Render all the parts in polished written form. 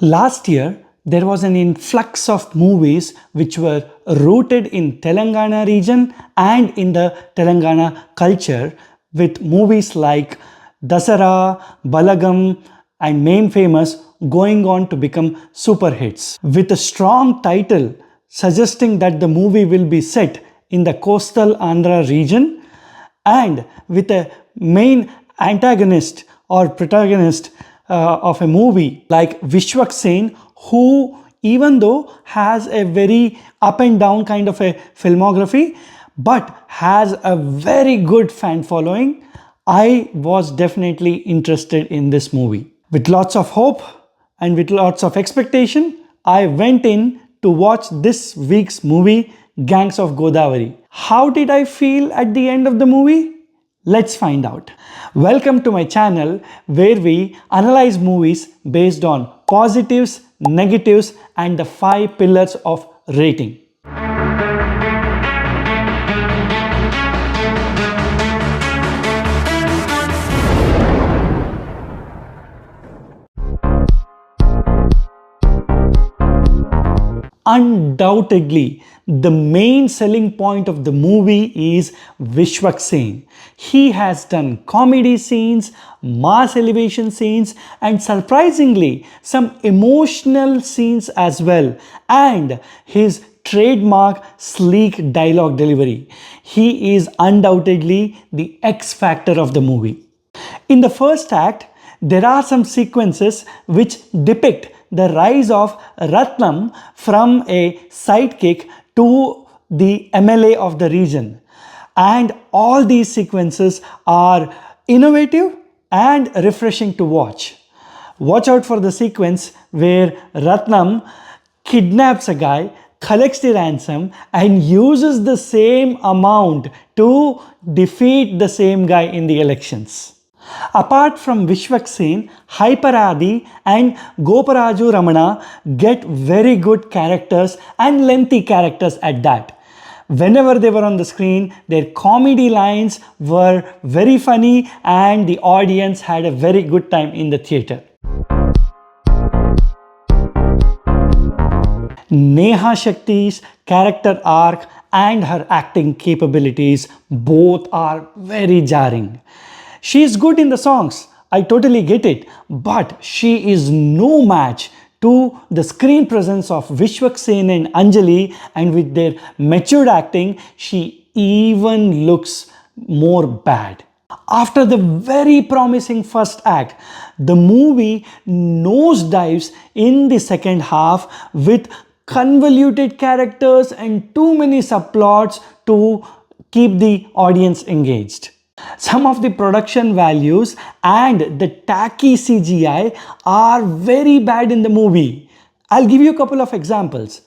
Last year, there was an influx of movies which were rooted in Telangana region and in the Telangana culture, with movies like Dasara, Balagam and Main Famous going on to become super hits. With a strong title suggesting that the movie will be set in the coastal Andhra region, and with a main antagonist or protagonist of a movie like Vishwak Sen, who even though has a very up and down kind of a filmography but has a very good fan following, I was definitely interested in this movie. With lots of hope and with lots of expectation, I went in to watch this week's movie, Gangs of Godavari. How did I feel at the end of the movie? Let's find out. Welcome to my channel where we analyze movies based on positives, negatives and the 5 pillars of rating. Undoubtedly, the main selling point of the movie is Vishwak Sen. He has done comedy scenes, mass elevation scenes, and surprisingly, some emotional scenes as well, and his trademark sleek dialogue delivery. He is undoubtedly the X factor of the movie. In the first act, there are some sequences which depict the rise of Ratnam from a sidekick to the MLA of the region. And all these sequences are innovative and refreshing to watch. Watch out for the sequence where Ratnam kidnaps a guy, collects the ransom and uses the same amount to defeat the same guy in the elections. Apart from Vishwak Sen, Aadi and Goparaju Ramana get very good characters and lengthy characters at that. Whenever they were on the screen, their comedy lines were very funny and the audience had a very good time in the theatre. Neha Shetty's character arc and her acting capabilities both are very jarring. She is good in the songs, I totally get it, but she is no match to the screen presence of Vishwak Sen and Anjali, and with their matured acting, she even looks more bad. After the very promising first act, the movie nosedives in the second half with convoluted characters and too many subplots to keep the audience engaged. Some of the production values and the tacky CGI are very bad in the movie. I'll give you a couple of examples.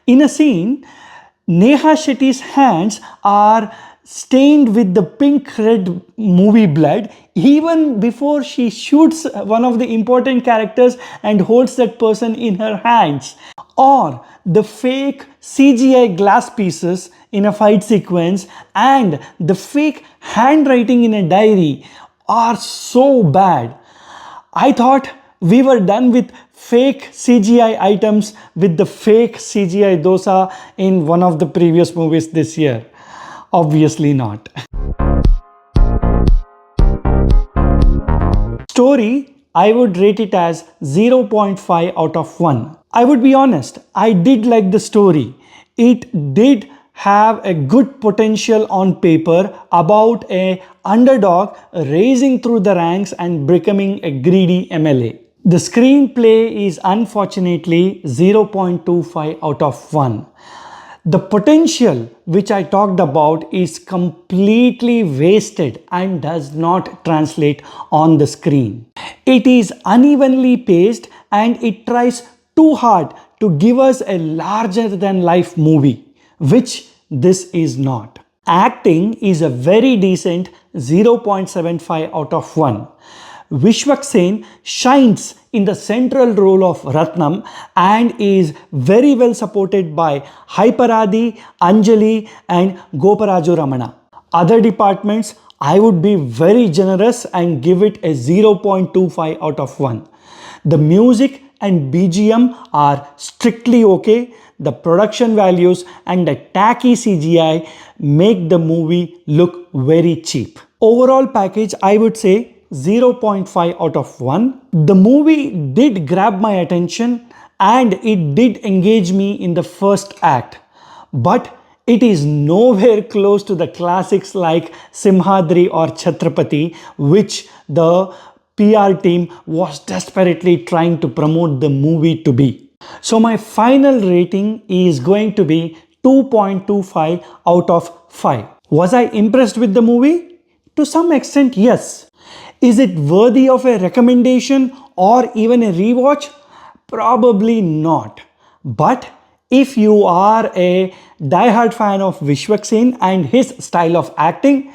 In a scene, Neha Shetty's hands are stained with the pink-red movie blood even before she shoots one of the important characters and holds that person in her hands. Or the fake CGI glass pieces in a fight sequence and the fake handwriting in a diary are so bad. I thought we were done with fake CGI items with the fake CGI dosa in one of the previous movies this year. Obviously not. Story, I would rate it as 0.5 out of 1. I would be honest, I did like the story. It did have a good potential on paper about a underdog rising through the ranks and becoming a greedy MLA. The screenplay is unfortunately 0.25 out of 1. The potential which I talked about is completely wasted and does not translate on the screen. It is unevenly paced and it tries too hard to give us a larger than life movie, which this is not. Acting is a very decent 0.75 out of 1. Vishwak Sen shines in the central role of Ratnam and is very well supported by Aadi, Anjali and Goparaju Ramana. Other departments, I would be very generous and give it a 0.25 out of 1. The music and BGM are strictly okay. The production values and the tacky CGI make the movie look very cheap. Overall package, I would say 0.5 out of 1. The movie did grab my attention and it did engage me in the first act. But it is nowhere close to the classics like Simhadri or Chhatrapati, which the PR team was desperately trying to promote the movie to be. So my final rating is going to be 2.25 out of 5. Was I impressed with the movie? To some extent, yes. Is it worthy of a recommendation or even a rewatch? Probably not. But if you are a die-hard fan of Vishwak Sen and his style of acting,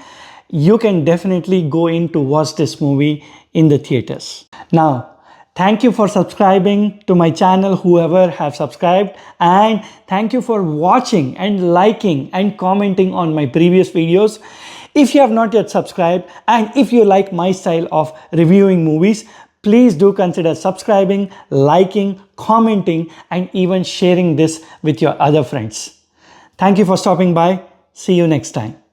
you can definitely go in to watch this movie in the theaters. Now, thank you for subscribing to my channel, whoever have subscribed, and thank you for watching and liking and commenting on my previous videos. If you have not yet subscribed and if you like my style of reviewing movies, please do consider subscribing, liking, commenting, and even sharing this with your other friends. Thank you for stopping by. See you next time.